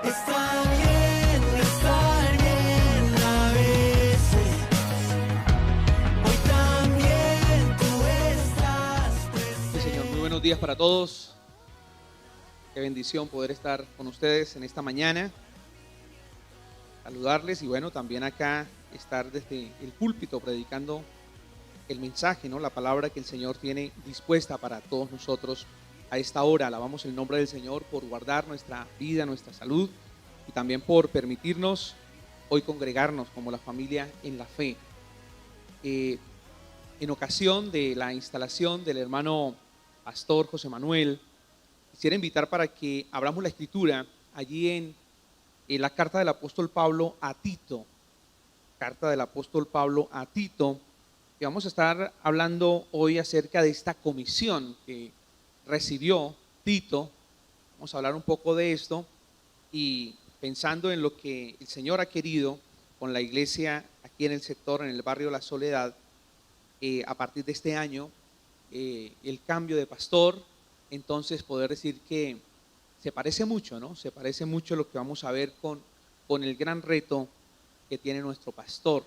estar bien a veces. Hoy también tú estás presente. Sí, Señor, muy buenos días para todos. Qué bendición poder estar con ustedes en esta mañana. Saludarles y bueno, también acá estar desde el púlpito predicando el mensaje, ¿no? La palabra que el Señor tiene dispuesta para todos nosotros a esta hora. Alabamos el nombre del Señor por guardar nuestra vida, nuestra salud y también por permitirnos hoy congregarnos como la familia en la fe. En ocasión de la instalación del hermano pastor José Manuel, quisiera invitar para que abramos la escritura allí en la carta del apóstol Pablo a Tito. Carta del apóstol Pablo a Tito. Y vamos a estar hablando hoy acerca de esta comisión que recibió Tito. Vamos a hablar un poco de esto y pensando en lo que el Señor ha querido con la iglesia aquí en el sector, en el barrio La Soledad, a partir de este año, el cambio de pastor, entonces poder decir que se parece mucho, ¿no? Se parece mucho lo que vamos a ver con el gran reto que tiene nuestro pastor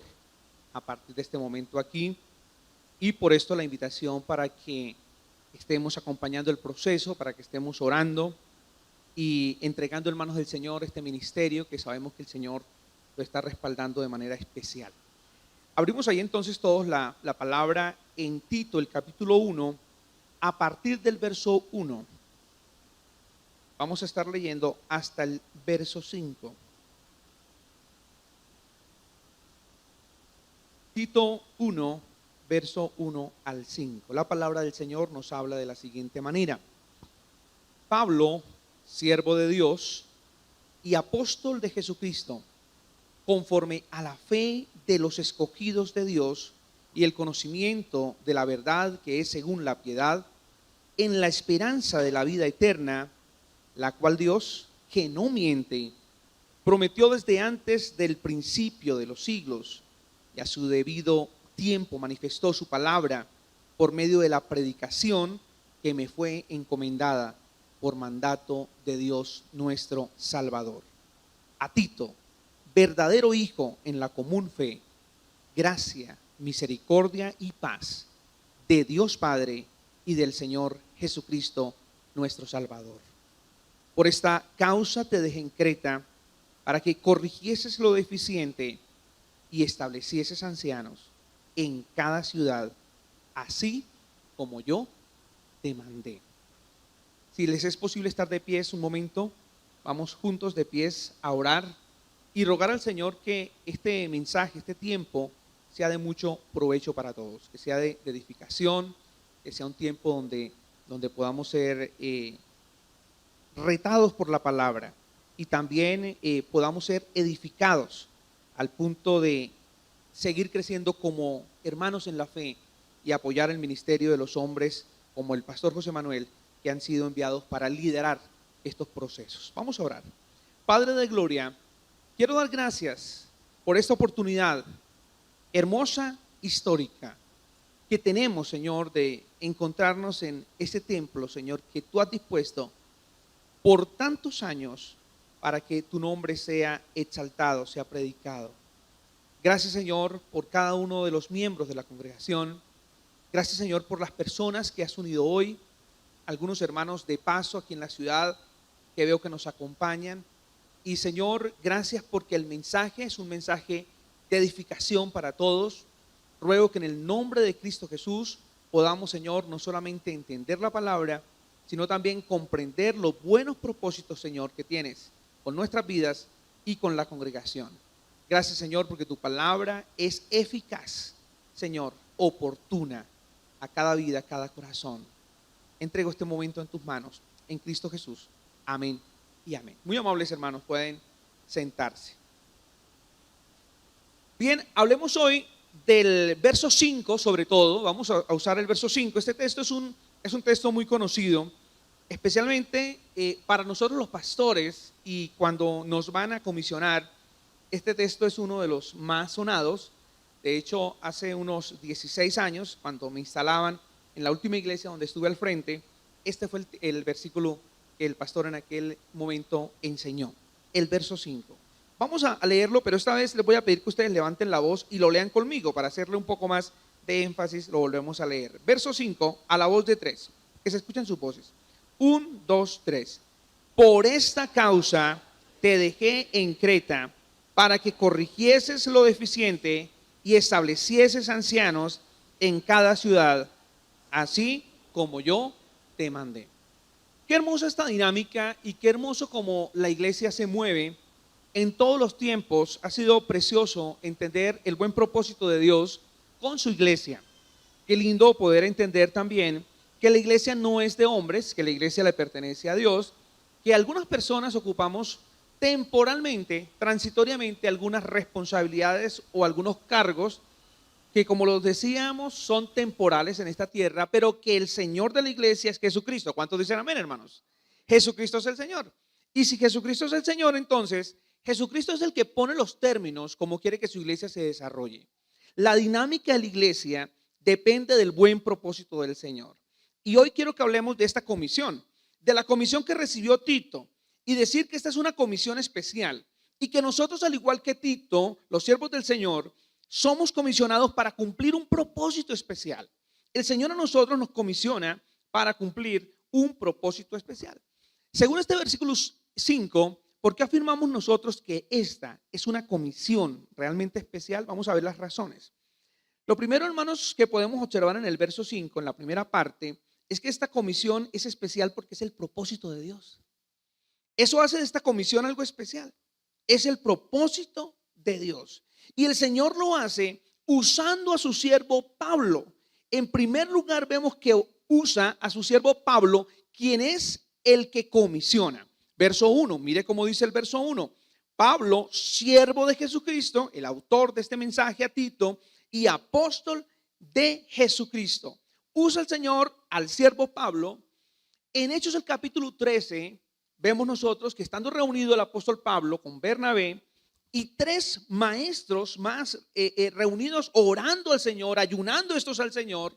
a partir de este momento aquí. Y por esto la invitación para que estemos acompañando el proceso, para que estemos orando y entregando en manos del Señor este ministerio que sabemos que el Señor lo está respaldando de manera especial. Abrimos ahí entonces todos la palabra en Tito, el capítulo 1, a partir del verso 1. Vamos a estar leyendo hasta el verso 5. Tito 1, verso 1 al 5. La palabra del Señor nos habla de la siguiente manera. Pablo, siervo de Dios y apóstol de Jesucristo, conforme a la fe de los escogidos de Dios y el conocimiento de la verdad que es según la piedad, en la esperanza de la vida eterna, la cual Dios, que no miente, prometió desde antes del principio de los siglos, y a su debido tiempo manifestó su palabra por medio de la predicación que me fue encomendada por mandato de Dios nuestro Salvador. A Tito, verdadero hijo en la común fe, gracia, misericordia y paz de Dios Padre y del Señor Jesucristo nuestro Salvador. Por esta causa te dejé en Creta para que corrigieses lo deficiente y establecieses ancianos en cada ciudad, así como yo te mandé. Si les es posible estar de pies un momento, vamos juntos de pies a orar y rogar al Señor que este mensaje, este tiempo, sea de mucho provecho para todos, que sea de edificación, que sea un tiempo donde podamos ser retados por la palabra y también podamos ser edificados al punto de seguir creciendo como hermanos en la fe y apoyar el ministerio de los hombres como el pastor José Manuel, que han sido enviados para liderar estos procesos. Vamos a orar. Padre de gloria, quiero dar gracias por esta oportunidad hermosa, histórica, que tenemos, Señor, de encontrarnos en ese templo, Señor, que tú has dispuesto por tantos años para que tu nombre sea exaltado, sea predicado. Gracias, Señor, por cada uno de los miembros de la congregación. Gracias, Señor, por las personas que has unido hoy, algunos hermanos de paso aquí en la ciudad que veo que nos acompañan. Y, Señor, gracias porque el mensaje es un mensaje de edificación para todos. Ruego que en el nombre de Cristo Jesús podamos, Señor, no solamente entender la palabra, sino también comprender los buenos propósitos, Señor, que tienes con nuestras vidas y con la congregación. Gracias, Señor, porque tu palabra es eficaz, Señor, oportuna a cada vida, a cada corazón. Entrego este momento en tus manos, en Cristo Jesús. Amén y amén. Muy amables hermanos, pueden sentarse. Bien, hablemos hoy del verso 5, sobre todo. Vamos a usar el verso 5. Este texto es un texto muy conocido, especialmente para nosotros los pastores, y cuando nos van a comisionar, este texto es uno de los más sonados. De hecho, hace unos 16 años, cuando me instalaban en la última iglesia donde estuve al frente, este fue el versículo que el pastor en aquel momento enseñó. el verso 5. Vamos a leerlo, pero esta vez les voy a pedir que ustedes levanten la voz y lo lean conmigo para hacerle un poco más de énfasis. Lo volvemos a leer. Verso 5, a la voz de 3. Que se escuchen sus voces. 1, 2, 3. Por esta causa te dejé en Creta, para que corrigieses lo deficiente y establecieses ancianos en cada ciudad, así como yo te mandé. Qué hermosa esta dinámica y qué hermoso como la iglesia se mueve en todos los tiempos. Ha sido precioso entender el buen propósito de Dios con su iglesia. Qué lindo poder entender también que la iglesia no es de hombres, que la iglesia le pertenece a Dios, que algunas personas ocupamos temporalmente, transitoriamente, algunas responsabilidades o algunos cargos que, como los decíamos, son temporales en esta tierra, pero que el Señor de la iglesia es Jesucristo. ¿Cuántos dicen amén, hermanos? Jesucristo es el Señor. Y si Jesucristo es el Señor, entonces Jesucristo es el que pone los términos como quiere que su iglesia se desarrolle. La dinámica de la iglesia depende del buen propósito del Señor. Y hoy quiero que hablemos de esta comisión, de la comisión que recibió Tito, y decir que esta es una comisión especial y que nosotros, al igual que Tito, los siervos del Señor, somos comisionados para cumplir un propósito especial. El Señor a nosotros nos comisiona para cumplir un propósito especial. Según este versículo 5, ¿por qué afirmamos nosotros que esta es una comisión realmente especial? Vamos a ver las razones. Lo primero, hermanos, que podemos observar en el verso 5, en la primera parte, es que esta comisión es especial porque es el propósito de Dios. Eso hace de esta comisión algo especial. Es el propósito de Dios. Y el Señor lo hace usando a su siervo Pablo. En primer lugar, vemos que usa a su siervo Pablo, quien es el que comisiona. Verso 1, mire cómo dice el verso 1. Pablo, siervo de Jesucristo, el autor de este mensaje a Tito y apóstol de Jesucristo. Usa el Señor al siervo Pablo. En Hechos el capítulo 13, vemos nosotros que estando reunido el apóstol Pablo con Bernabé y 3 maestros más reunidos orando al Señor, ayunando estos al Señor,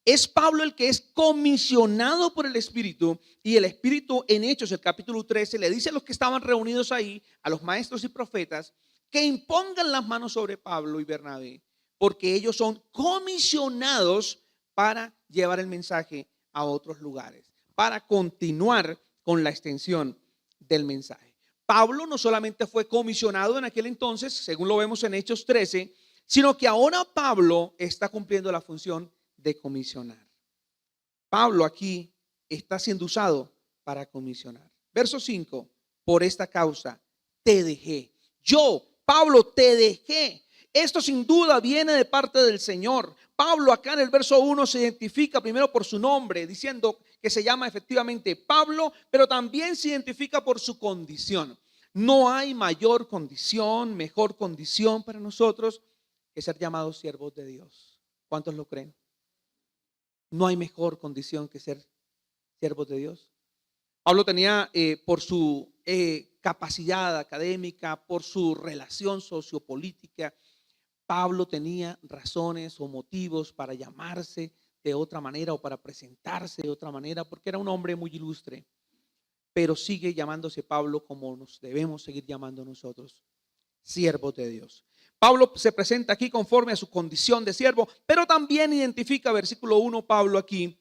es Pablo el que es comisionado por el Espíritu, y el Espíritu en Hechos el capítulo 13 le dice a los que estaban reunidos ahí, a los maestros y profetas, que impongan las manos sobre Pablo y Bernabé, porque ellos son comisionados para llevar el mensaje a otros lugares, para continuar con la extensión del mensaje. Pablo no solamente fue comisionado en aquel entonces, según lo vemos en Hechos 13, sino que ahora Pablo está cumpliendo la función de comisionar. Pablo aquí está siendo usado para comisionar. Verso 5, por esta causa te dejé. Yo, Pablo, te dejé. Esto sin duda viene de parte del Señor. Pablo acá en el verso 1 se identifica primero por su nombre, diciendo que se llama efectivamente Pablo, pero también se identifica por su condición. No hay mayor condición, mejor condición para nosotros que ser llamados siervos de Dios. ¿Cuántos lo creen? No hay mejor condición que ser siervos de Dios. Pablo tenía por su capacidad académica, por su relación sociopolítica, Pablo tenía razones o motivos para llamarse de otra manera o para presentarse de otra manera, porque era un hombre muy ilustre. Pero sigue llamándose Pablo como nos debemos seguir llamando nosotros, siervos de Dios. Pablo se presenta aquí conforme a su condición de siervo, pero también identifica, versículo 1, Pablo aquí,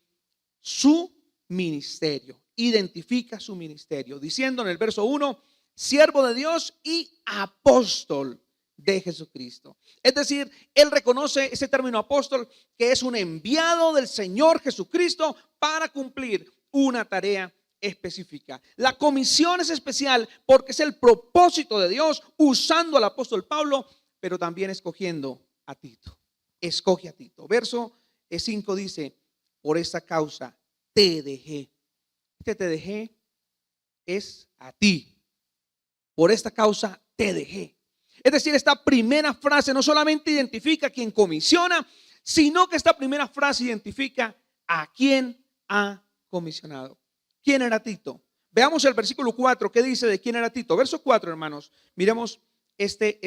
su ministerio. Identifica su ministerio, diciendo en el verso 1, siervo de Dios y apóstol de Jesucristo. Es decir, él reconoce ese término apóstol, que es un enviado del Señor Jesucristo para cumplir una tarea específica. La comisión es especial porque es el propósito de Dios usando al apóstol Pablo, pero también escogiendo a Tito. Escoge a Tito. Verso 5 dice, por esta causa te dejé. Este te dejé es a ti. Por esta causa te dejé. Es decir, esta primera frase no solamente identifica a quien comisiona, sino que esta primera frase identifica a quien ha comisionado. ¿Quién era Tito? Veamos el versículo 4, ¿qué dice de quién era Tito? Verso 4, hermanos, miremos este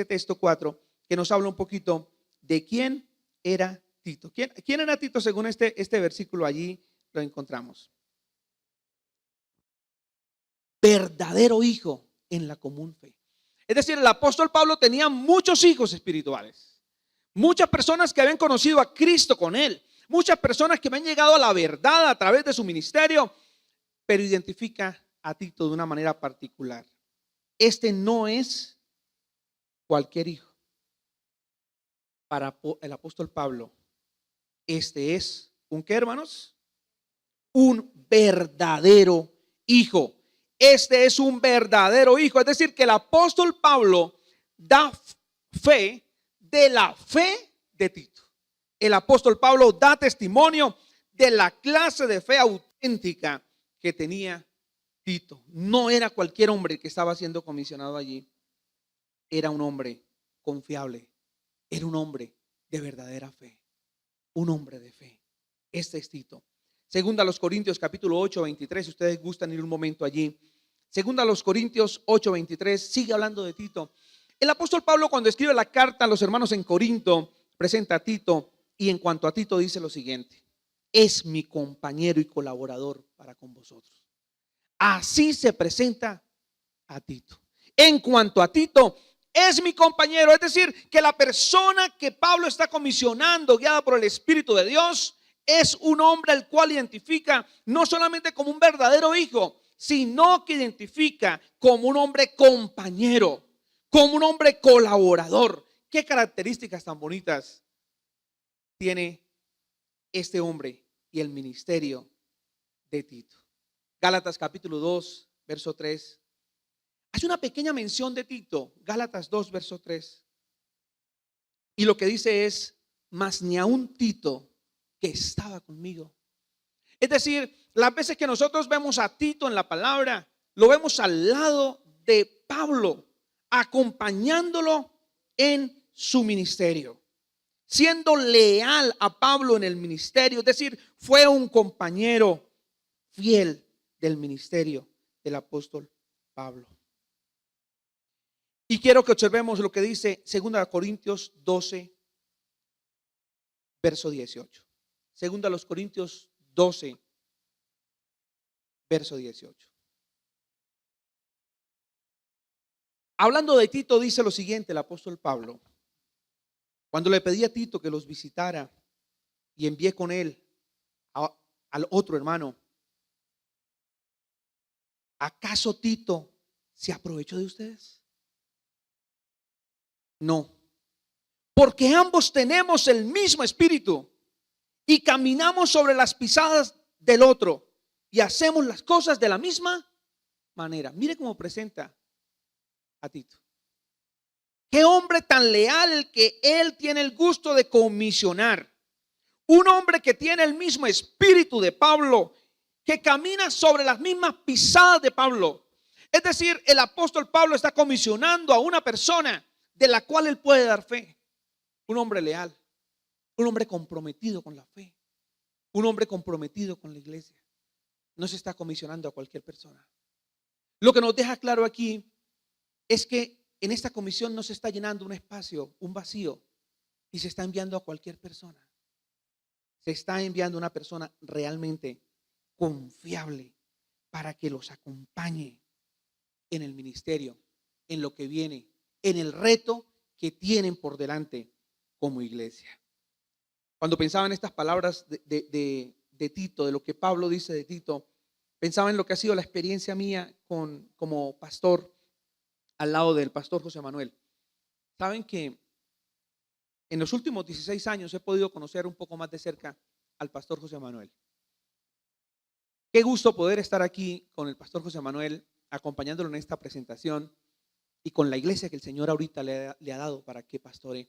texto 4, que nos habla un poquito de quién era Tito. ¿Quién era Tito según este versículo? Allí lo encontramos. Verdadero hijo en la común fe. Es decir, el apóstol Pablo tenía muchos hijos espirituales, muchas personas que habían conocido a Cristo con él, muchas personas que habían llegado a la verdad a través de su ministerio, pero identifica a Tito de una manera particular. Este no es cualquier hijo. Para el apóstol Pablo, este es un ¿qué, hermanos? Un verdadero hijo. Este es un verdadero hijo. Es decir, que el apóstol Pablo da fe de la fe de Tito. El apóstol Pablo da testimonio de la clase de fe auténtica que tenía Tito. No era cualquier hombre que estaba siendo comisionado allí. Era un hombre confiable. Era un hombre de verdadera fe. Un hombre de fe. Este es Tito. Segunda a los Corintios capítulo 8, 23. Si ustedes gustan ir un momento allí. Segunda a los Corintios 8, 23. Sigue hablando de Tito. El apóstol Pablo, cuando escribe la carta a los hermanos en Corinto, presenta a Tito. Y en cuanto a Tito dice lo siguiente: es mi compañero y colaborador para con vosotros. Así se presenta a Tito. En cuanto a Tito, es mi compañero. Es decir, que la persona que Pablo está comisionando, guiada por el Espíritu de Dios, es un hombre al cual identifica no solamente como un verdadero hijo, sino que identifica como un hombre compañero, como un hombre colaborador. ¿Qué características tan bonitas tiene este hombre y el ministerio de Tito? Gálatas capítulo 2, verso 3. Hace una pequeña mención de Tito, Gálatas 2, verso 3. Y lo que dice es: mas ni aun Tito, que estaba conmigo. Es decir, las veces que nosotros vemos a Tito en la palabra, lo vemos al lado de Pablo, acompañándolo en su ministerio, siendo leal a Pablo en el ministerio. Es decir, fue un compañero fiel del ministerio del apóstol Pablo. Y quiero que observemos lo que dice 2 Corintios 12, verso 18. 2 Corintios 12, verso 18. Hablando de Tito, dice lo siguiente el apóstol Pablo: cuando le pedí a Tito que los visitara y envié con él al otro hermano, ¿acaso Tito se aprovechó de ustedes? No, porque ambos tenemos el mismo espíritu y caminamos sobre las pisadas del otro y hacemos las cosas de la misma manera. Mire cómo presenta a Tito. Qué hombre tan leal que él tiene el gusto de comisionar. Un hombre que tiene el mismo espíritu de Pablo, que camina sobre las mismas pisadas de Pablo. Es decir, el apóstol Pablo está comisionando a una persona de la cual él puede dar fe. Un hombre leal, un hombre comprometido con la fe, un hombre comprometido con la iglesia. No se está comisionando a cualquier persona. Lo que nos deja claro aquí es que en esta comisión no se está llenando un espacio, un vacío, y se está enviando a cualquier persona. Se está enviando a una persona realmente confiable para que los acompañe en el ministerio, en lo que viene, en el reto que tienen por delante como iglesia. Cuando pensaba en estas palabras de Tito, de lo que Pablo dice de Tito, pensaba en lo que ha sido la experiencia mía como pastor al lado del pastor José Manuel. Saben que en los últimos 16 años he podido conocer un poco más de cerca al pastor José Manuel. Qué gusto poder estar aquí con el pastor José Manuel, acompañándolo en esta presentación y con la iglesia que el Señor ahorita le ha dado para que pastore.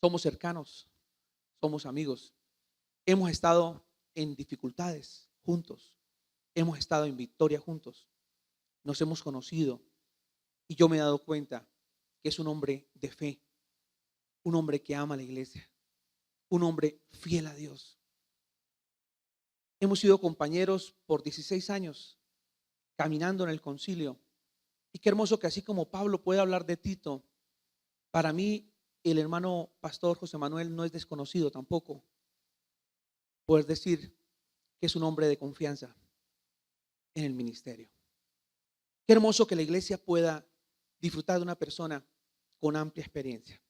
Somos cercanos, somos amigos. Hemos estado en dificultades juntos, hemos estado en victoria juntos, nos hemos conocido y yo me he dado cuenta que es un hombre de fe, un hombre que ama a la iglesia, un hombre fiel a Dios. Hemos sido compañeros por 16 años caminando en el concilio. Y qué hermoso que así como Pablo puede hablar de Tito, para mí el hermano pastor José Manuel no es desconocido tampoco. Poder decir que es un hombre de confianza en el ministerio. Qué hermoso que la iglesia pueda disfrutar de una persona con amplia experiencia,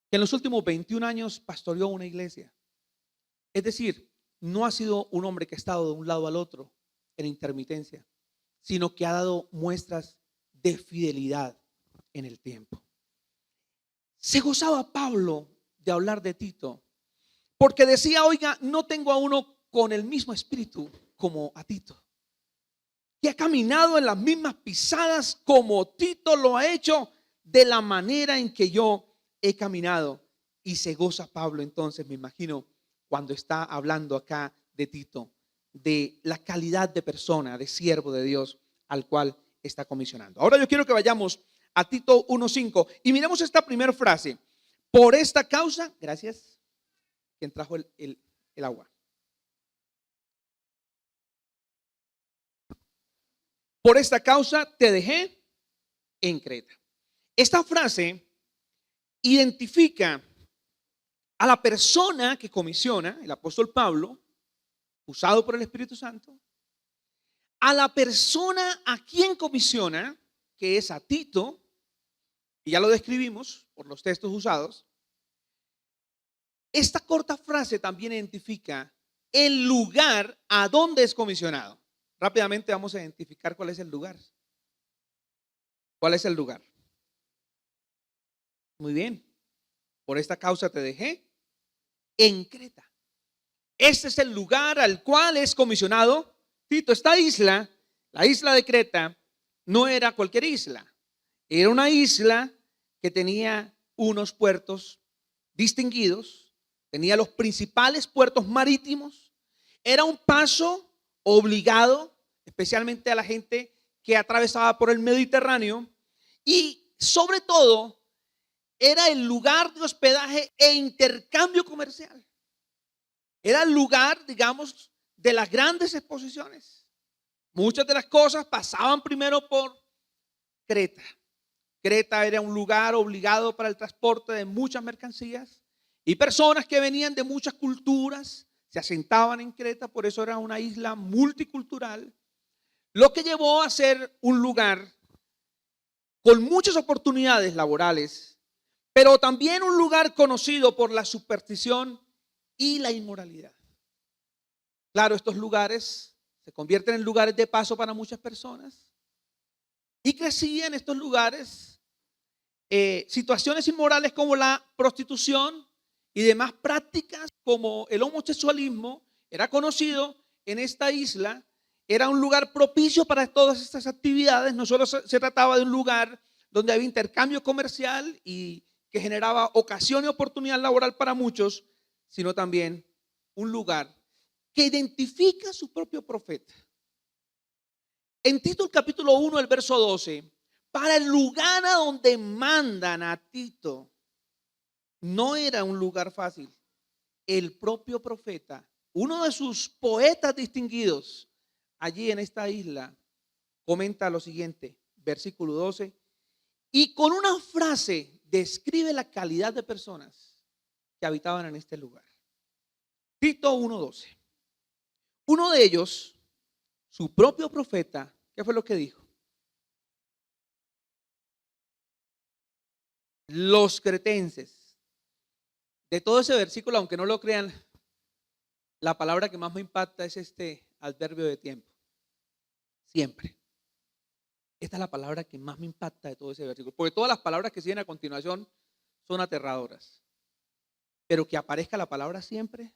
que en los últimos 21 años pastoreó una iglesia. Es decir, no ha sido un hombre que ha estado de un lado al otro en intermitencia, sino que ha dado muestras de fidelidad en el tiempo. Se gozaba Pablo de hablar de Tito, porque decía, oiga, no tengo a uno con el mismo espíritu como a Tito, que ha caminado en las mismas pisadas como Tito lo ha hecho, de la manera en que yo he caminado. Y se goza Pablo entonces, me imagino, cuando está hablando acá de Tito, de la calidad de persona, de siervo de Dios al cual está comisionando. Ahora yo quiero que vayamos a Tito 1:5 y miremos esta primera frase. Por esta causa, gracias, quien trajo el agua. Por esta causa te dejé en Creta. Esta frase identifica a la persona que comisiona, el apóstol Pablo, usado por el Espíritu Santo, a la persona a quien comisiona, que es a Tito, y ya lo describimos por los textos usados. Esta corta frase también identifica el lugar a donde es comisionado. Rápidamente vamos a identificar cuál es el lugar. ¿Cuál es el lugar? Muy bien. Por esta causa te dejé en Creta. Este es el lugar al cual es comisionado Tito. Esta isla, la isla de Creta, no era cualquier isla. Era una isla que tenía unos puertos distinguidos, tenía los principales puertos marítimos. Era un paso obligado, especialmente a la gente que atravesaba por el Mediterráneo, y sobre todo era el lugar de hospedaje e intercambio comercial. Era el lugar, digamos, de las grandes exposiciones. Muchas de las cosas pasaban primero por Creta. Creta era un lugar obligado para el transporte de muchas mercancías y personas que venían de muchas culturas se asentaban en Creta, por eso era una isla multicultural, lo que llevó a ser un lugar con muchas oportunidades laborales, pero también un lugar conocido por la superstición y la inmoralidad. Claro, estos lugares se convierten en lugares de paso para muchas personas y crecían en estos lugares situaciones inmorales como la prostitución y demás prácticas como el homosexualismo. Era conocido en esta isla, era un lugar propicio para todas estas actividades. No solo se trataba de un lugar donde había intercambio comercial y que generaba ocasión y oportunidad laboral para muchos, sino también un lugar que identifica a su propio profeta. En Tito el capítulo 1, el verso 12, para el lugar a donde mandan a Tito, no era un lugar fácil. El propio profeta, uno de sus poetas distinguidos allí en esta isla, comenta lo siguiente, versículo 12, y con una frase describe la calidad de personas que habitaban en este lugar. Tito 1:12. Uno de ellos, su propio profeta, ¿qué fue lo que dijo? Los cretenses. De todo ese versículo, aunque no lo crean, la palabra que más me impacta es este adverbio de tiempo. Siempre. Esta es la palabra que más me impacta de todo ese versículo, porque todas las palabras que siguen a continuación son aterradoras. Pero que aparezca la palabra siempre.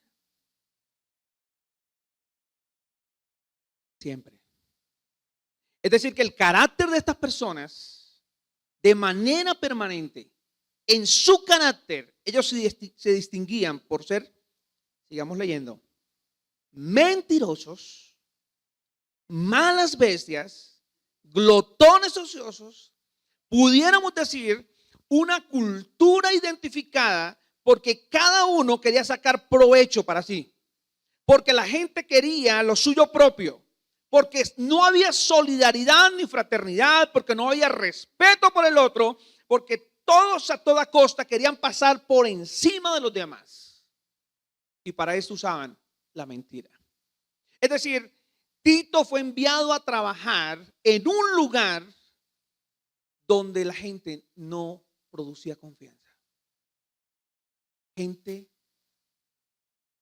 Siempre. Es decir, que el carácter de estas personas, de manera permanente, en su carácter, ellos se distinguían por ser, sigamos leyendo, mentirosos, malas bestias, glotones ociosos, pudiéramos decir una cultura identificada porque cada uno quería sacar provecho para sí, porque la gente quería lo suyo propio, porque no había solidaridad ni fraternidad, porque no había respeto por el otro, porque todos a toda costa querían pasar por encima de los demás. Y para eso usaban la mentira. Es decir, Tito fue enviado a trabajar en un lugar donde la gente no producía confianza. Gente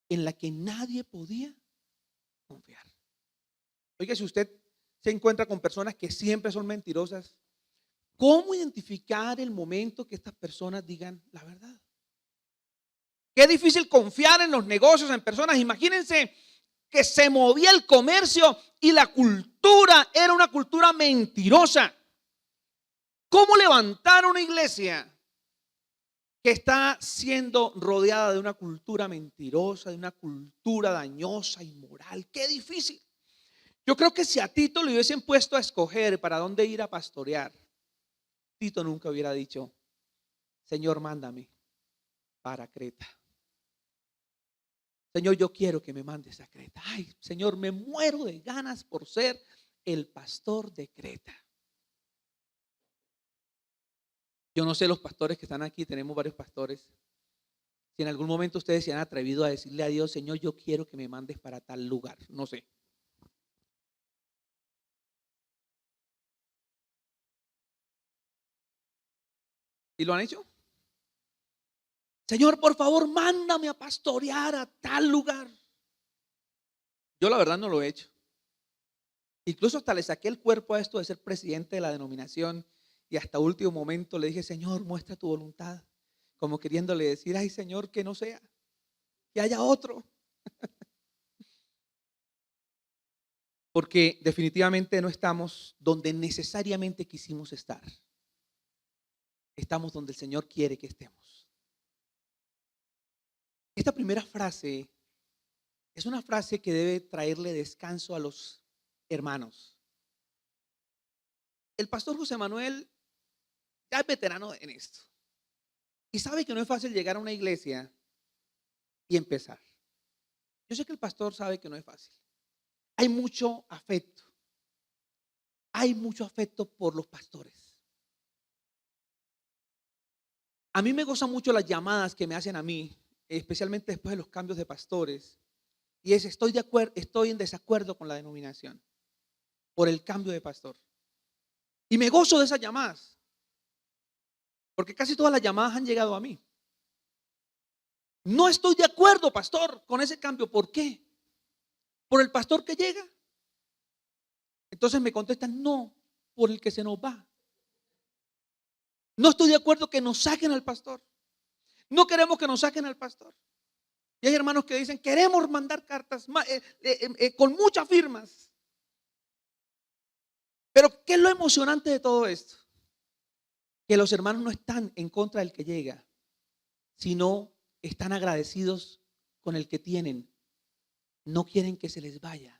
en la que nadie podía confiar. Oiga, si usted se encuentra con personas que siempre son mentirosas, ¿cómo identificar el momento que estas personas digan la verdad? Qué difícil confiar en los negocios, en personas. Imagínense que se movía el comercio y la cultura era una cultura mentirosa. ¿Cómo levantar una iglesia que está siendo rodeada de una cultura mentirosa, de una cultura dañosa, inmoral? Qué difícil. Yo creo que si a Tito le hubiesen puesto a escoger para dónde ir a pastorear, Tito nunca hubiera dicho: Señor, mándame para Creta. Señor, yo quiero que me mandes a Creta. Ay, Señor, me muero de ganas por ser el pastor de Creta. Yo no sé, los pastores que están aquí, tenemos varios pastores. Si en algún momento ustedes se han atrevido a decirle a Dios: Señor, yo quiero que me mandes para tal lugar. No sé. ¿Y lo han hecho? Señor, por favor, mándame a pastorear a tal lugar. Yo la verdad no lo he hecho. Incluso hasta le saqué el cuerpo a esto de ser presidente de la denominación y hasta último momento le dije: Señor, muestra tu voluntad. Como queriéndole decir: ay, Señor, que no sea, que haya otro. Porque definitivamente no estamos donde necesariamente quisimos estar. Estamos donde el Señor quiere que estemos. Esta primera frase es una frase que debe traerle descanso a los hermanos. El pastor José Manuel ya es veterano en esto y sabe que no es fácil llegar a una iglesia y empezar. Yo sé que el pastor sabe que no es fácil. Hay mucho afecto. Hay mucho afecto por los pastores. A mí me gozan mucho las llamadas que me hacen a mí, especialmente después de los cambios de pastores. Y es: estoy en desacuerdo con la denominación por el cambio de pastor. Y me gozo de esas llamadas, porque casi todas las llamadas han llegado a mí. No estoy de acuerdo, pastor, con ese cambio. ¿Por qué? ¿Por el pastor que llega? Entonces me contestan: no, por el que se nos va. No estoy de acuerdo que nos saquen al pastor. No queremos que nos saquen al pastor. Y hay hermanos que dicen: queremos mandar cartas con muchas firmas. Pero ¿qué es lo emocionante de todo esto? Que los hermanos no están en contra del que llega, sino están agradecidos con el que tienen. No quieren que se les vaya.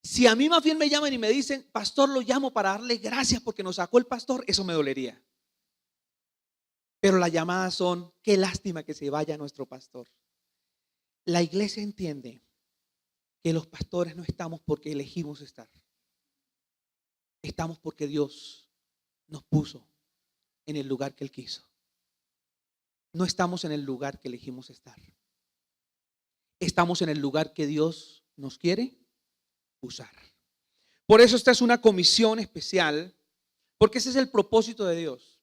Si a mí más bien me llaman y me dicen: pastor, lo llamo para darle gracias porque nos sacó el pastor, eso me dolería. Pero las llamadas son: qué lástima que se vaya nuestro pastor. La iglesia entiende que los pastores no estamos porque elegimos estar. Estamos porque Dios nos puso en el lugar que Él quiso. No estamos en el lugar que elegimos estar. Estamos en el lugar que Dios nos quiere usar. Por eso esta es una comisión especial, porque ese es el propósito de Dios.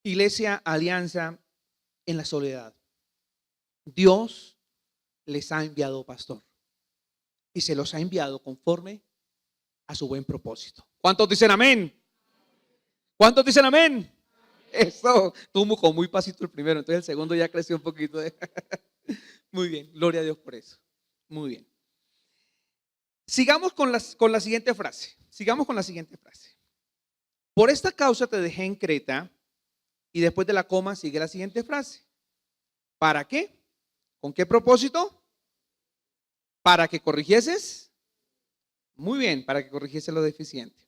Iglesia Alianza en la Soledad. Dios les ha enviado pastor y se los ha enviado conforme a su buen propósito. ¿Cuántos dicen amén? ¿Cuántos dicen amén? Eso, tuvo con muy pasito el primero, entonces el segundo ya creció un poquito. Muy bien, gloria a Dios por eso. Muy bien. Sigamos con la siguiente frase. Sigamos con la siguiente frase. Por esta causa te dejé en Creta, y después de la coma sigue la siguiente frase. ¿Para qué? ¿Con qué propósito? Para que corrigieses. Muy bien, para que corrigiese lo deficiente.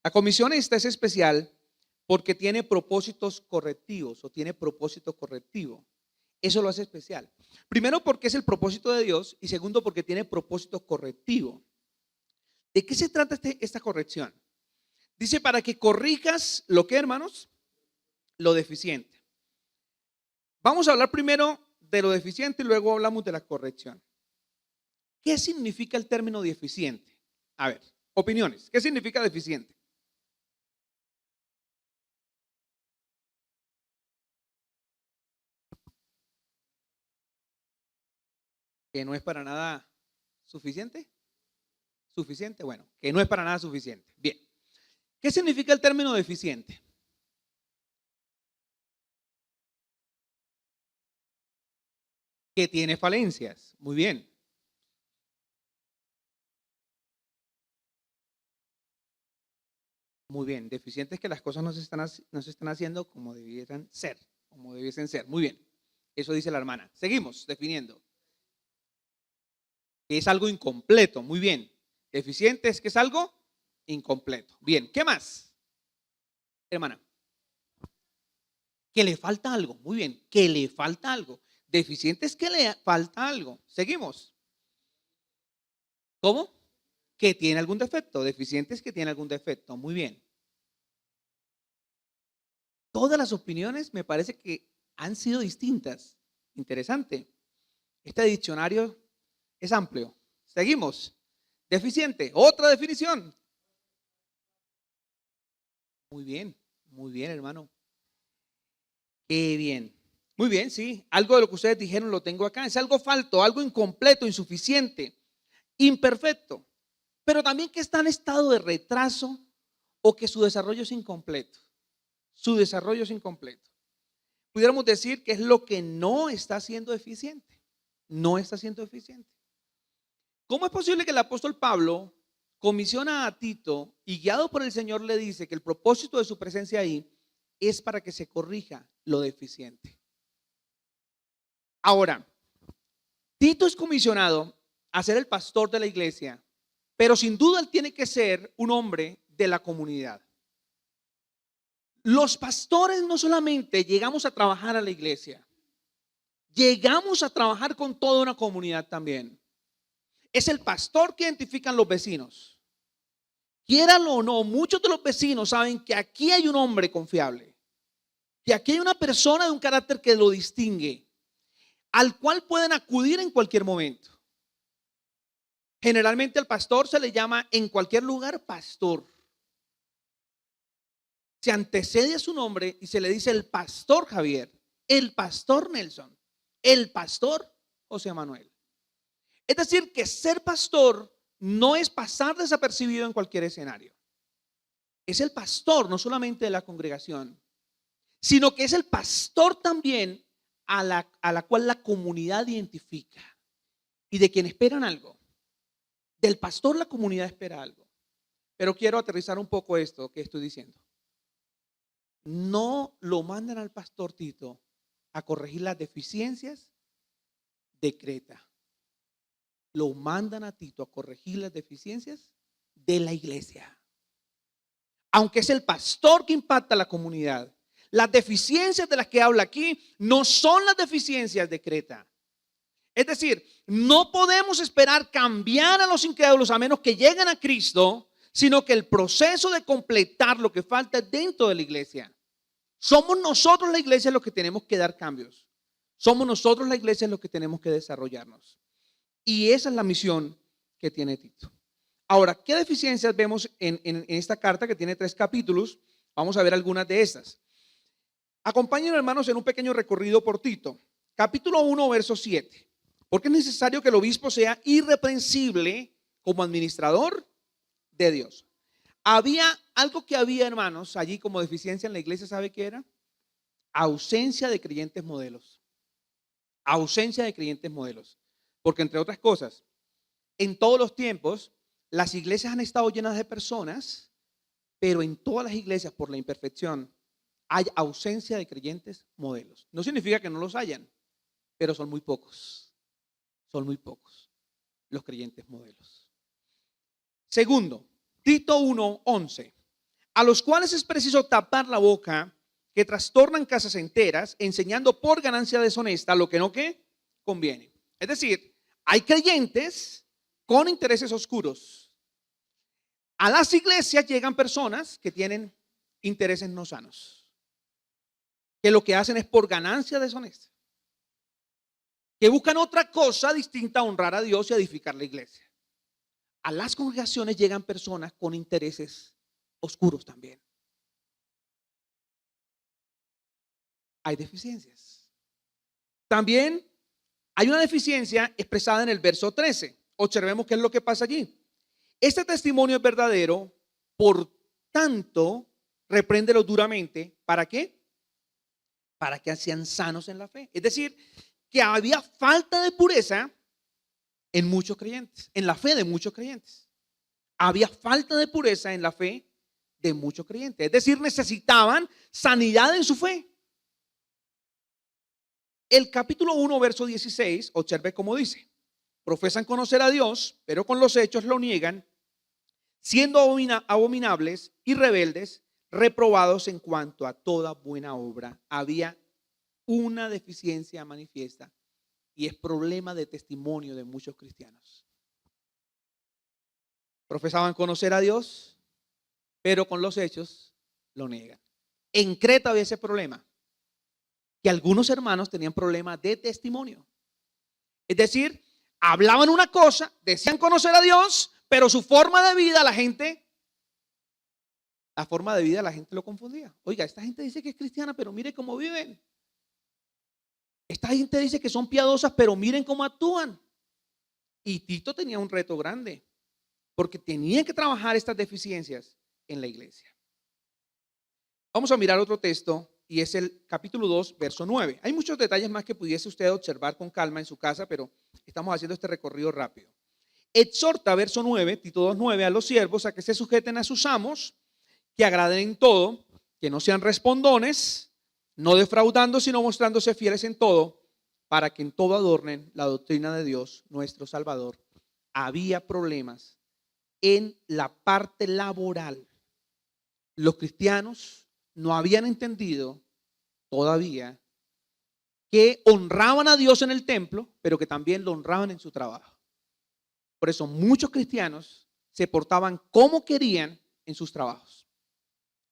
La comisión esta es especial porque tiene propósitos correctivos o tiene propósito correctivo. Eso lo hace especial. Primero, porque es el propósito de Dios, y segundo, porque tiene propósito correctivo. ¿De qué se trata esta corrección? Dice: para que corrijas lo que, hermanos, lo deficiente. Vamos a hablar primero de lo deficiente y luego hablamos de la corrección. ¿Qué significa el término deficiente? A ver, opiniones. ¿Qué significa deficiente? Que no es para nada suficiente. Suficiente, bueno, que no es para nada suficiente. Bien. ¿Qué significa el término deficiente? Que tiene falencias. Muy bien. Muy bien. Deficiente es que las cosas no se están haciendo como debieran ser, como debiesen ser. Muy bien. Eso dice la hermana. Seguimos definiendo. Que es algo incompleto. Muy bien. Deficiente es que es algo incompleto. Bien. ¿Qué más, hermana? Que le falta algo. Muy bien. Que le falta algo. Deficiente es que le falta algo. Seguimos. ¿Cómo? Que tiene algún defecto. Deficiente es que tiene algún defecto. Muy bien. Todas las opiniones me parece que han sido distintas. Interesante. Este diccionario es amplio. Seguimos. Deficiente. Otra definición. muy bien, hermano. Qué bien. Muy bien, sí. Algo de lo que ustedes dijeron lo tengo acá. Es algo falto, algo incompleto, insuficiente, imperfecto. Pero también que está en estado de retraso o que su desarrollo es incompleto. Su desarrollo es incompleto. Pudiéramos decir que es lo que no está siendo eficiente. No está siendo eficiente. ¿Cómo es posible que el apóstol Pablo comisiona a Tito y guiado por el Señor le dice que el propósito de su presencia ahí es para que se corrija lo deficiente? Ahora, Tito es comisionado a ser el pastor de la iglesia, pero sin duda él tiene que ser un hombre de la comunidad. Los pastores no solamente llegamos a trabajar a la iglesia, llegamos a trabajar con toda una comunidad también. Es el pastor que identifican los vecinos. Quiéralo o no, muchos de los vecinos saben que aquí hay un hombre confiable, que aquí hay una persona de un carácter que lo distingue, al cual pueden acudir en cualquier momento. Generalmente al pastor se le llama en cualquier lugar pastor. Se antecede a su nombre y se le dice el pastor Javier, el pastor Nelson, el pastor José Manuel. Es decir, que ser pastor no es pasar desapercibido en cualquier escenario. Es el pastor no solamente de la congregación, sino que es el pastor también a la cual la comunidad identifica y de quien esperan algo. Del pastor la comunidad espera algo. Pero quiero aterrizar un poco esto que estoy diciendo. No lo mandan al pastor Tito a corregir las deficiencias de Creta. Lo mandan a Tito a corregir las deficiencias de la iglesia. Aunque es el pastor que impacta a la comunidad, las deficiencias de las que habla aquí no son las deficiencias de Creta. Es decir, no podemos esperar cambiar a los incrédulos a menos que lleguen a Cristo, sino que el proceso de completar lo que falta es dentro de la iglesia. Somos nosotros la iglesia los que tenemos que dar cambios. Somos nosotros la iglesia los que tenemos que desarrollarnos. Y esa es la misión que tiene Tito. Ahora, ¿qué deficiencias vemos en esta carta que tiene 3 capítulos? Vamos a ver algunas de estas. Acompáñenme, hermanos, en un pequeño recorrido por Tito. Capítulo 1, verso 7. Porque es necesario que el obispo sea irreprensible como administrador de Dios. Había algo que había, hermanos, allí como deficiencia en la iglesia, ¿sabe qué era? Ausencia de creyentes modelos. Ausencia de creyentes modelos. Porque entre otras cosas, en todos los tiempos, las iglesias han estado llenas de personas, pero en todas las iglesias, por la imperfección, hay ausencia de creyentes modelos. No significa que no los hayan, pero son muy pocos. Son muy pocos los creyentes modelos. Segundo, Tito 1:11, a los cuales es preciso tapar la boca, que trastornan casas enteras, enseñando por ganancia deshonesta lo que no que conviene. Es decir, hay creyentes con intereses oscuros. A las iglesias llegan personas que tienen intereses no sanos, que lo que hacen es por ganancia deshonesta, que buscan otra cosa distinta a honrar a Dios y edificar la iglesia. a las congregaciones llegan personas con intereses oscuros también. Hay deficiencias. También hay una deficiencia expresada en el verso 13. Observemos qué es lo que pasa allí. Este testimonio es verdadero, por tanto, repréndelo duramente. ¿Para qué? Para que sean sanos en la fe. Es decir, que había falta de pureza en muchos creyentes, en la fe de muchos creyentes. Había falta de pureza en la fe de muchos creyentes. Es decir, necesitaban sanidad en su fe. El capítulo 1, verso 16, observe cómo dice: profesan conocer a Dios, pero con los hechos lo niegan, siendo abominables y rebeldes, reprobados en cuanto a toda buena obra. Había una deficiencia manifiesta y es problema de testimonio de muchos cristianos. Profesaban conocer a Dios, pero con los hechos lo niegan. En Creta había ese problema, que algunos hermanos tenían problemas de testimonio. Es decir, hablaban una cosa, decían conocer a Dios, pero su forma de vida, la forma de vida la gente lo confundía. Oiga, esta gente dice que es cristiana, pero mire cómo viven. Esta gente dice que son piadosas, pero miren cómo actúan. Y Tito tenía un reto grande, porque tenía que trabajar estas deficiencias en la iglesia. Vamos a mirar otro texto, y es el capítulo 2, verso 9. Hay muchos detalles más que pudiese usted observar con calma en su casa, pero estamos haciendo este recorrido rápido. Exhorta, verso 9, Tito 2:9, a los siervos a que se sujeten a sus amos, que agraden en todo, que no sean respondones, no defraudando, sino mostrándose fieles en todo, para que en todo adornen la doctrina de Dios, nuestro Salvador. Había problemas en la parte laboral. Los cristianos no habían entendido todavía que honraban a Dios en el templo, pero que también lo honraban en su trabajo. Por eso muchos cristianos se portaban como querían en sus trabajos.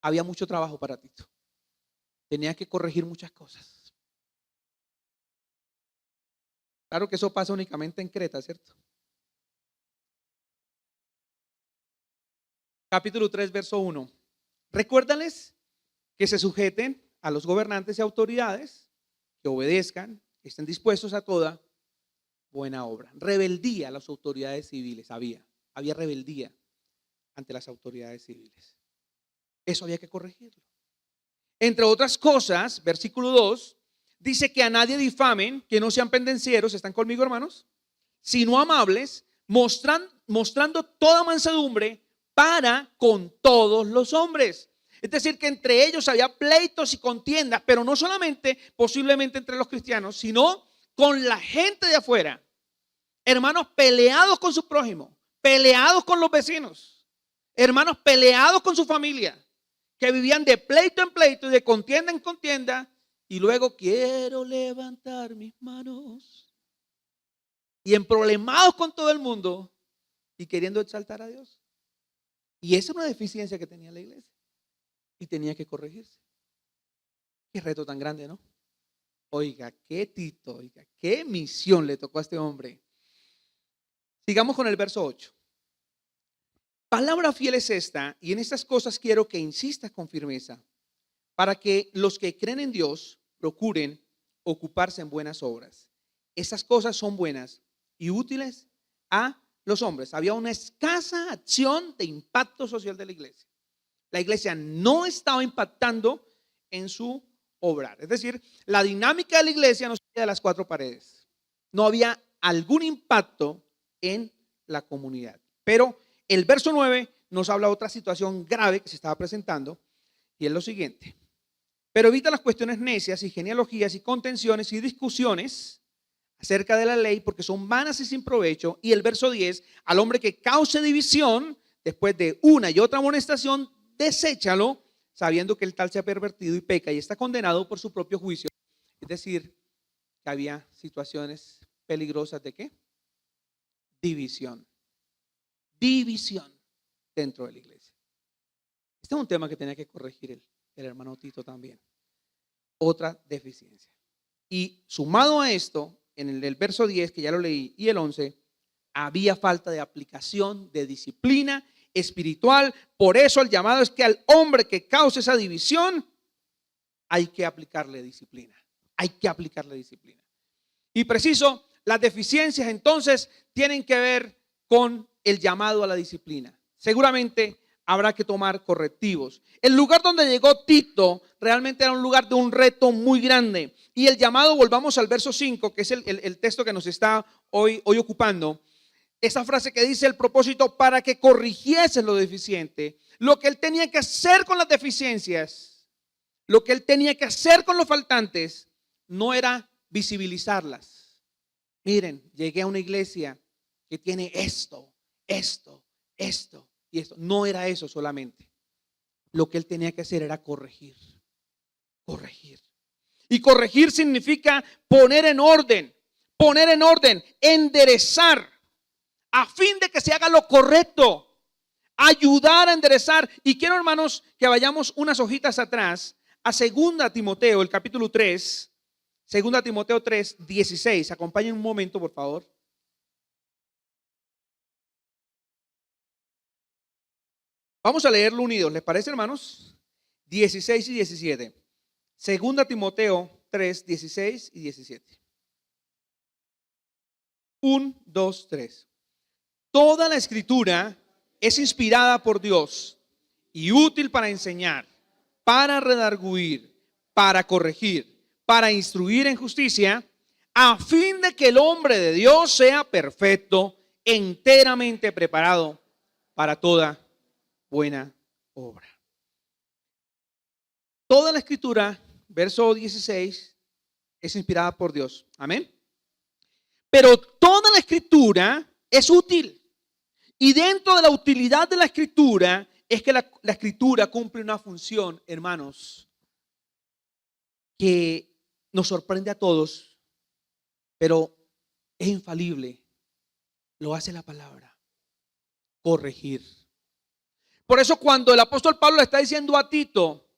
Había mucho trabajo para Tito. Tenía que corregir muchas cosas. Claro que eso pasa únicamente en Creta, ¿cierto? Capítulo 3, verso 1. Recuérdales que se sujeten a los gobernantes y autoridades, que obedezcan, que estén dispuestos a toda buena obra. Rebeldía a las autoridades civiles había rebeldía ante las autoridades civiles. Eso había que corregirlo. Entre otras cosas, versículo 2, dice que a nadie difamen, que no sean pendencieros, ¿están conmigo, hermanos? Sino amables, mostrando toda mansedumbre para con todos los hombres. Es decir, que entre ellos había pleitos y contiendas, pero no solamente posiblemente entre los cristianos, sino con la gente de afuera. Hermanos peleados con su prójimo, peleados con los vecinos, hermanos peleados con su familia, que vivían de pleito en pleito y de contienda en contienda, y luego quiero levantar mis manos, y emproblemados con todo el mundo y queriendo exaltar a Dios. Y esa es una deficiencia que tenía la iglesia y tenía que corregirse. Qué reto tan grande, ¿no? Oiga, qué Tito, oiga, qué misión le tocó a este hombre. Sigamos con el verso 8. Palabra fiel es esta, y en estas cosas quiero que insistas con firmeza, para que los que creen en Dios procuren ocuparse en buenas obras. Esas cosas son buenas y útiles a los hombres. Había una escasa acción de impacto social de la iglesia. La iglesia no estaba impactando en su obrar. Es decir, la dinámica de la iglesia no salía de las cuatro paredes. No había algún impacto en la comunidad. Pero el verso 9 nos habla de otra situación grave que se estaba presentando, y es lo siguiente: pero evita las cuestiones necias y genealogías y contenciones y discusiones acerca de la ley, porque son vanas y sin provecho. Y el verso 10, al hombre que cause división después de una y otra amonestación, deséchalo, sabiendo que el tal se ha pervertido y peca y está condenado por su propio juicio. Es decir, que había situaciones peligrosas de ¿qué? División dentro de la iglesia. Este es un tema que tenía que corregir el hermano Tito también. Otra deficiencia. Y sumado a esto, en el verso 10, que ya lo leí, y el 11, Había falta de aplicación, de disciplina espiritual. Por eso el llamado es que al hombre que cause esa división hay que aplicarle disciplina. Hay que aplicarle disciplina. Y preciso, las deficiencias entonces tienen que ver con el llamado a la disciplina. Seguramente habrá que tomar correctivos. El lugar donde llegó Tito realmente era un lugar de un reto muy grande. Y el llamado, volvamos al verso 5, que es el texto que nos está hoy ocupando. Esa frase que dice el propósito para que corrigiesen lo deficiente. Lo que él tenía que hacer con las deficiencias, lo que él tenía que hacer con los faltantes, no era visibilizarlas. Miren, llegué a una iglesia que tiene esto y esto. No era eso solamente. Lo que él tenía que hacer era corregir. Y corregir significa poner en orden, enderezar, a fin de que se haga lo correcto, ayudar a enderezar. Y quiero, hermanos, que vayamos unas hojitas atrás a 2 Timoteo, el capítulo 3, 2 Timoteo 3, 16. Acompáñenme un momento, por favor. Vamos a leerlo unidos, ¿les parece, hermanos? 16 y 17. 2 Timoteo 3, 16 y 17. 1, 2, 3. Toda la escritura es inspirada por Dios y útil para enseñar, para redarguir, para corregir, para instruir en justicia, a fin de que el hombre de Dios sea perfecto, enteramente preparado para toda buena obra. Toda la escritura, verso 16, es inspirada por Dios. Amén. Pero toda la escritura es útil. Y dentro de la utilidad de la escritura es que la escritura cumple una función, hermanos, que nos sorprende a todos, pero es infalible. Lo hace la palabra: corregir. Por eso cuando el apóstol Pablo le está diciendo a Tito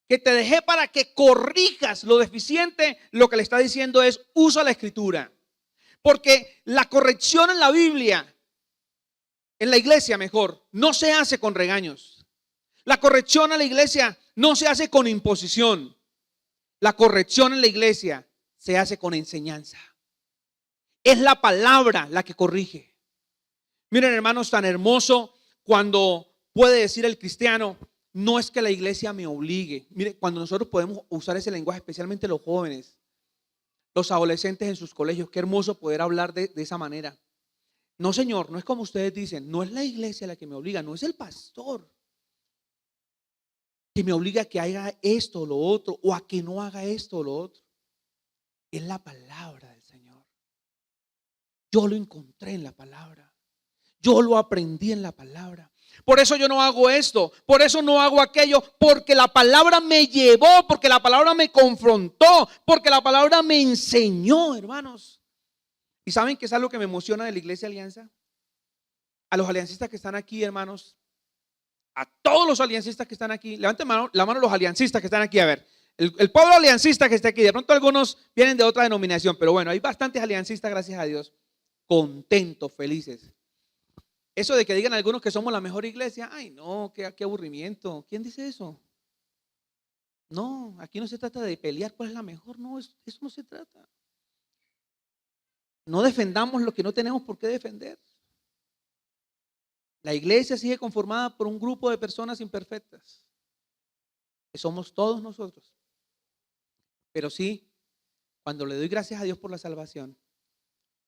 que te dejé para que corrijas lo deficiente, lo que le está diciendo es: usa la escritura. Porque la corrección en la Biblia, en la iglesia mejor, no se hace con regaños. La corrección en la iglesia no se hace con imposición. La corrección en la iglesia se hace con enseñanza. Es la palabra la que corrige. Miren, hermanos, tan hermoso cuando puede decir el cristiano: no es que la iglesia me obligue. Mire, cuando nosotros podemos usar ese lenguaje, especialmente los jóvenes, los adolescentes en sus colegios, qué hermoso poder hablar de esa manera. No, señor, no es como ustedes dicen, no es la iglesia la que me obliga, no es el pastor que me obliga a que haga esto o lo otro, o a que no haga esto o lo otro. Es la palabra del Señor. Yo lo encontré en la palabra. Yo lo aprendí en la palabra. Por eso yo no hago esto, por eso no hago aquello, porque la palabra me llevó, porque la palabra me confrontó, porque la palabra me enseñó, hermanos. ¿Y saben qué es algo que me emociona de la Iglesia Alianza? A los aliancistas que están aquí, hermanos, a todos los aliancistas que están aquí, levanten la mano los aliancistas que están aquí. A ver, el pueblo aliancista que está aquí, de pronto algunos vienen de otra denominación, pero bueno, hay bastantes aliancistas, gracias a Dios, contentos, felices. Eso de que digan algunos que somos la mejor iglesia, ay no, qué aburrimiento. ¿Quién dice eso? No, aquí no se trata de pelear cuál es la mejor, no, eso no se trata. No defendamos lo que no tenemos por qué defender. La iglesia sigue conformada por un grupo de personas imperfectas, que somos todos nosotros. Pero sí, cuando le doy gracias a Dios por la salvación,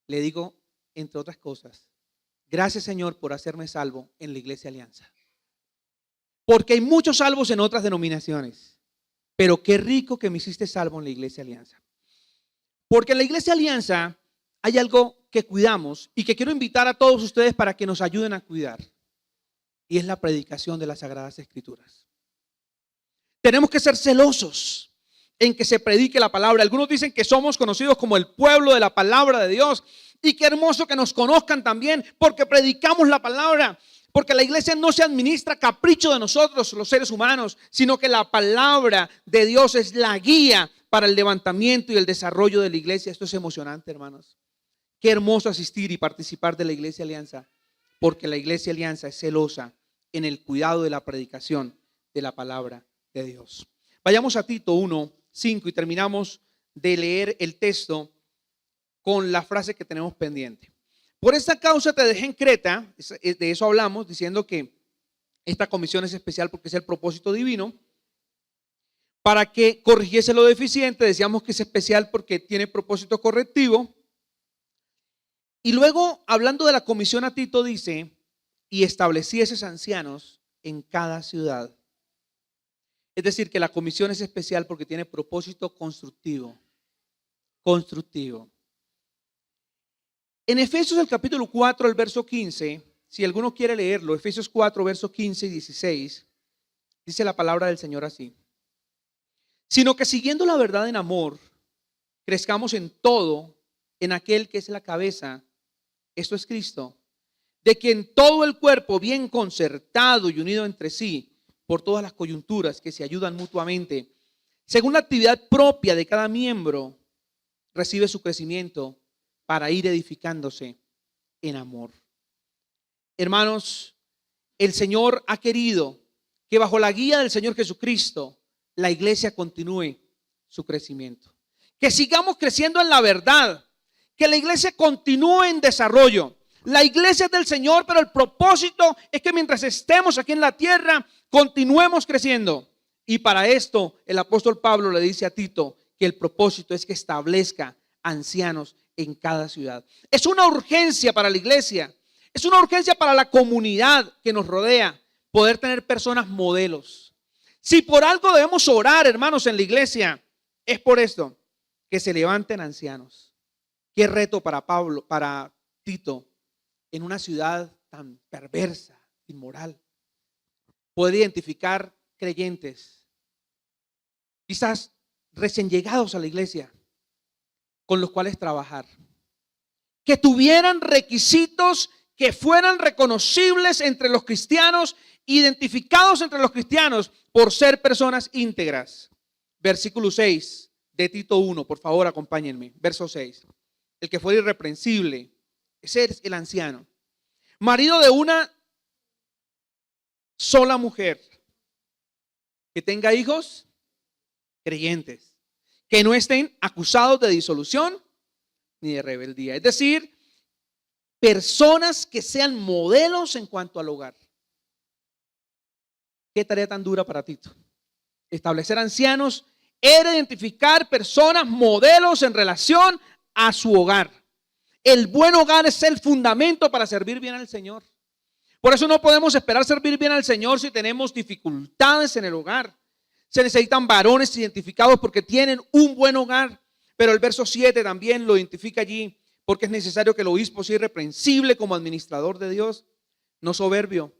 le digo, entre otras cosas: gracias, Señor, por hacerme salvo en la Iglesia Alianza. Porque hay muchos salvos en otras denominaciones, pero qué rico que me hiciste salvo en la Iglesia Alianza. Porque en la Iglesia Alianza hay algo que cuidamos y que quiero invitar a todos ustedes para que nos ayuden a cuidar, y es la predicación de las Sagradas Escrituras. Tenemos que ser celosos en que se predique la palabra. Algunos dicen que somos conocidos como el pueblo de la palabra de Dios, y qué hermoso que nos conozcan también porque predicamos la palabra. Porque la iglesia no se administra a capricho de nosotros, los seres humanos, sino que la palabra de Dios es la guía para el levantamiento y el desarrollo de la iglesia. Esto es emocionante, hermanos. Qué hermoso asistir y participar de la Iglesia Alianza, porque la Iglesia Alianza es celosa en el cuidado de la predicación de la palabra de Dios. Vayamos a Tito 1:5 y terminamos de leer el texto con la frase que tenemos pendiente. Por esta causa te dejé en Creta, de eso hablamos, diciendo que esta comisión es especial porque es el propósito divino, para que corrigiese lo deficiente. Decíamos que es especial porque tiene propósito correctivo. Y luego, hablando de la comisión a Tito, dice, y establecieses ancianos en cada ciudad. Es decir, que la comisión es especial porque tiene propósito constructivo. Constructivo. En Efesios el capítulo 4, el verso 15, si alguno quiere leerlo, Efesios 4, verso 15 y 16, dice la palabra del Señor así. Sino que siguiendo la verdad en amor, crezcamos en todo, en aquel que es la cabeza, esto es Cristo, de quien todo el cuerpo bien concertado y unido entre sí, por todas las coyunturas que se ayudan mutuamente, según la actividad propia de cada miembro, recibe su crecimiento para ir edificándose en amor. Hermanos, el Señor ha querido que bajo la guía del Señor Jesucristo, la iglesia continúe su crecimiento. Que sigamos creciendo en la verdad, que la iglesia continúe en desarrollo. La iglesia es del Señor, pero el propósito es que mientras estemos aquí en la tierra, continuemos creciendo. Y para esto el apóstol Pablo le dice a Tito que el propósito es que establezca ancianos en cada ciudad. Es una urgencia para la iglesia, es una urgencia para la comunidad que nos rodea, poder tener personas modelos. Si por algo debemos orar, hermanos, en la iglesia, es por esto, que se levanten ancianos. Qué reto para Tito, en una ciudad tan perversa, inmoral, poder identificar creyentes, quizás recién llegados a la iglesia, con los cuales trabajar, que tuvieran requisitos que fueran reconocibles entre los cristianos, identificados entre los cristianos por ser personas íntegras. Versículo 6 de Tito 1, por favor acompáñenme, verso 6. El que fuera irreprensible, ese es el anciano, marido de una sola mujer, que tenga hijos creyentes, que no estén acusados de disolución ni de rebeldía. Es decir, personas que sean modelos en cuanto al hogar. Qué tarea tan dura para Tito. Establecer ancianos era identificar personas modelos en relación a su hogar. El buen hogar es el fundamento para servir bien al Señor. Por eso no podemos esperar servir bien al Señor si tenemos dificultades en el hogar. Se necesitan varones identificados porque tienen un buen hogar. Pero el verso 7 también lo identifica allí, porque es necesario que el obispo sea irreprensible como administrador de Dios, no soberbio,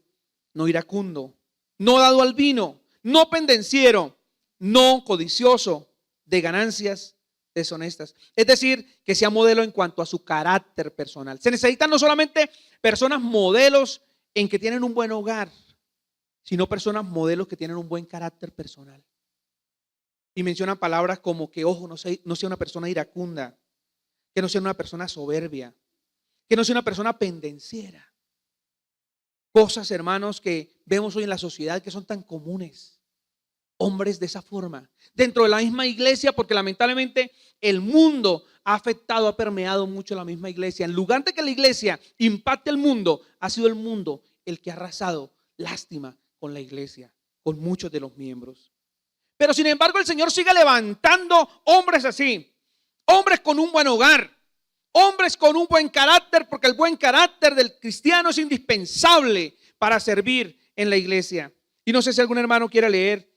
no iracundo, no dado al vino, no pendenciero, no codicioso de ganancias deshonestas. Es decir, que sea modelo en cuanto a su carácter personal. Se necesitan no solamente personas modelos en que tienen un buen hogar, sino personas modelos que tienen un buen carácter personal. Y mencionan palabras como que, ojo, no sea una persona iracunda, que no sea una persona soberbia, que no sea una persona pendenciera. Cosas, hermanos, que vemos hoy en la sociedad que son tan comunes. Hombres de esa forma, dentro de la misma iglesia, porque lamentablemente el mundo ha afectado, ha permeado mucho la misma iglesia. En lugar de que la iglesia impacte el mundo, ha sido el mundo el que ha arrasado lástima con la iglesia, con muchos de los miembros. Pero sin embargo el Señor sigue levantando hombres así, hombres con un buen hogar, hombres con un buen carácter, porque el buen carácter del cristiano es indispensable para servir en la iglesia. Y no sé si algún hermano quiere leer